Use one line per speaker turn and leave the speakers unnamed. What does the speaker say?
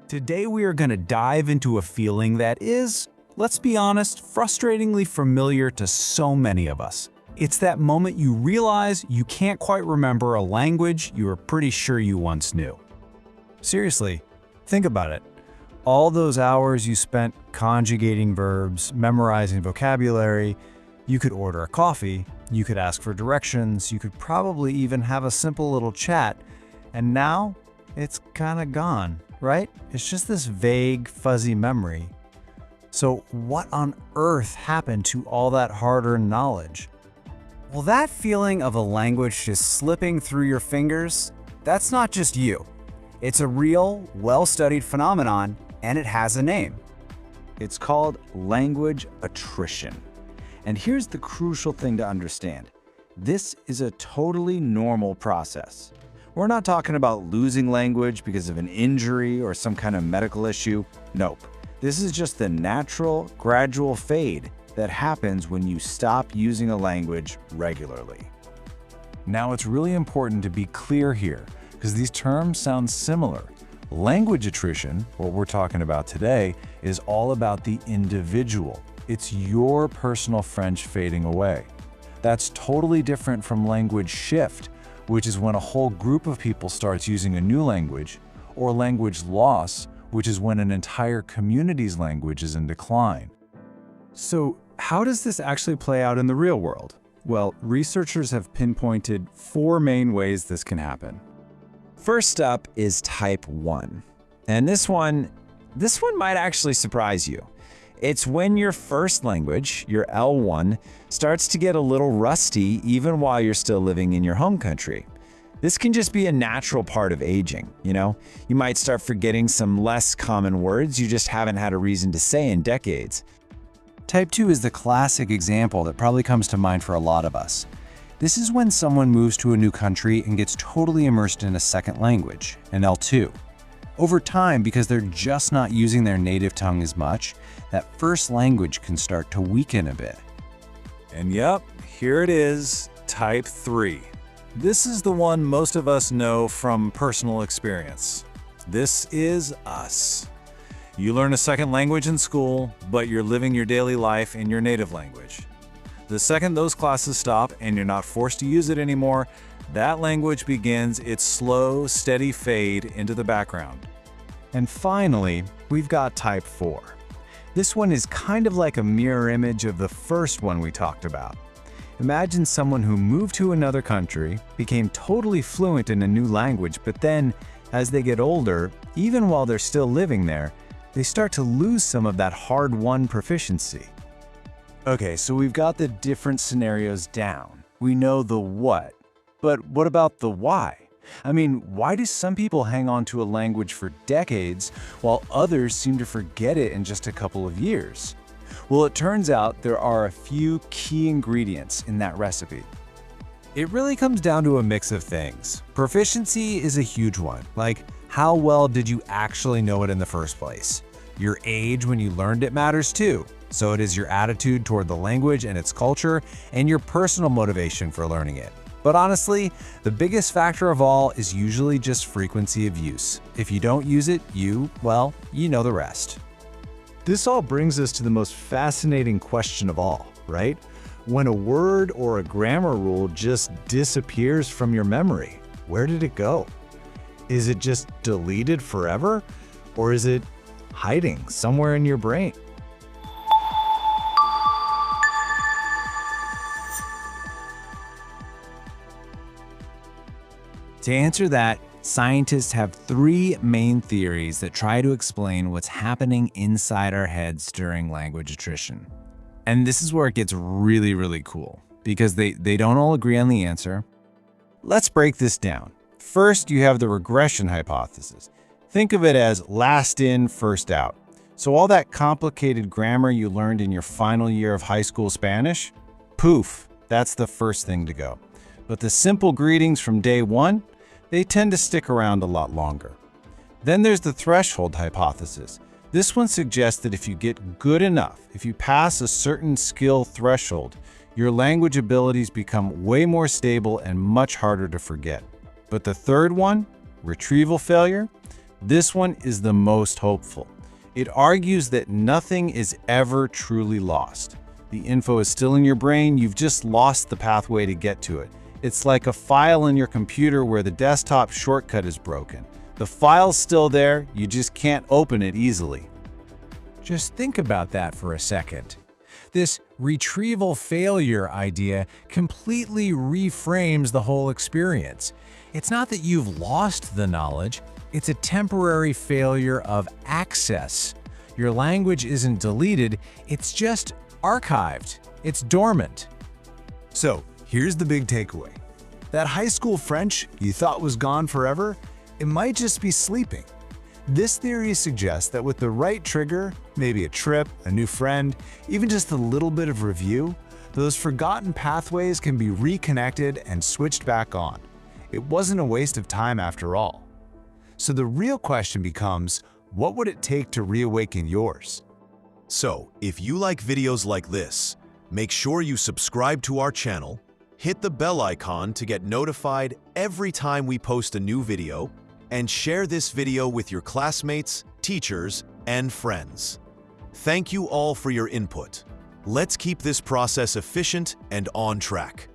Today we are going to dive into a feeling that is, let's be honest, frustratingly familiar to so many of us. It's that moment you realize you can't quite remember a language you were pretty sure you once knew. Seriously, think about it. All those hours you spent conjugating verbs, memorizing vocabulary, you could order a coffee, you could ask for directions, you could probably even have a simple little chat, and now it's kind of gone, right? It's just this vague, fuzzy memory. So what on earth happened to all that hard-earned knowledge? Well, that feeling of a language just slipping through your fingers, that's not just you. It's a real, well-studied phenomenon, and it has a name.
It's called language attrition. And here's the crucial thing to understand. This is a totally normal process. We're not talking about losing language because of an injury or some kind of medical issue. Nope. This is just the natural, gradual fade that happens when you stop using a language regularly.
Now, it's really important to be clear here, because these terms sound similar. Language attrition, what we're talking about today, is all about the individual. It's your personal French fading away. That's totally different from language shift, which is when a whole group of people starts using a new language, or language loss, which is when an entire community's language is in decline.
So how does this actually play out in the real world? Well, researchers have pinpointed 4 main ways this can happen.
First up is type 1. And this one might actually surprise you. It's when your first language, your L1, starts to get a little rusty even while you're still living in your home country. This can just be a natural part of aging, you know? You might start forgetting some less common words you just haven't had a reason to say in decades.
Type 2 is the classic example that probably comes to mind for a lot of us. This is when someone moves to a new country and gets totally immersed in a second language, an L2. Over time, because they're just not using their native tongue as much, that first language can start to weaken a bit.
And yep, here it is, type 3. This is the one most of us know from personal experience. This is us. You learn a second language in school, but you're living your daily life in your native language. The second those classes stop and you're not forced to use it anymore, that language begins its slow, steady fade into the background.
And finally, we've got type 4. This one is kind of like a mirror image of the first one we talked about. Imagine someone who moved to another country, became totally fluent in a new language, but then, as they get older, even while they're still living there, they start to lose some of that hard-won proficiency. Okay, so we've got the different scenarios down. We know the what, but what about the why? I mean, why do some people hang on to a language for decades while others seem to forget it in just a couple of years? Well, it turns out there are a few key ingredients in that recipe. It really comes down to a mix of things. Proficiency is a huge one, like how well did you actually know it in the first place? Your age when you learned it matters too. So it is your attitude toward the language and its culture, and your personal motivation for learning it. But honestly, the biggest factor of all is usually just frequency of use. If you don't use it, you know the rest. This all brings us to the most fascinating question of all, right? When a word or a grammar rule just disappears from your memory, where did it go? Is it just deleted forever? Or is it hiding somewhere in your brain? To answer that, scientists have 3 main theories that try to explain what's happening inside our heads during language attrition. And this is where it gets really, really cool, because they don't all agree on the answer. Let's break this down. First, you have the regression hypothesis. Think of it as last in, first out. So all that complicated grammar you learned in your final year of high school Spanish, poof, that's the first thing to go. But the simple greetings from day one, they tend to stick around a lot longer. Then there's the threshold hypothesis. This one suggests that if you get good enough, if you pass a certain skill threshold, your language abilities become way more stable and much harder to forget. But the third one, retrieval failure,
This one is the most hopeful. It argues that nothing is ever truly lost. The info is still in your brain, you've just lost the pathway to get to it. It's like a file in your computer where the desktop shortcut is broken. The file's still there, you just can't open it easily.
Just think about that for a second. This retrieval failure idea completely reframes the whole experience. It's not that you've lost the knowledge, it's a temporary failure of access. Your language isn't deleted, it's just archived. It's dormant.
So, here's the big takeaway. That high school French you thought was gone forever, it might just be sleeping. This theory suggests that with the right trigger, maybe a trip, a new friend, even just a little bit of review, those forgotten pathways can be reconnected and switched back on. It wasn't a waste of time after all. So the real question becomes, what would it take to reawaken yours?
So, if you like videos like this, make sure you subscribe to our channel, hit the bell icon to get notified every time we post a new video, and share this video with your classmates, teachers, and friends. Thank you all for your input. Let's keep this process efficient and on track.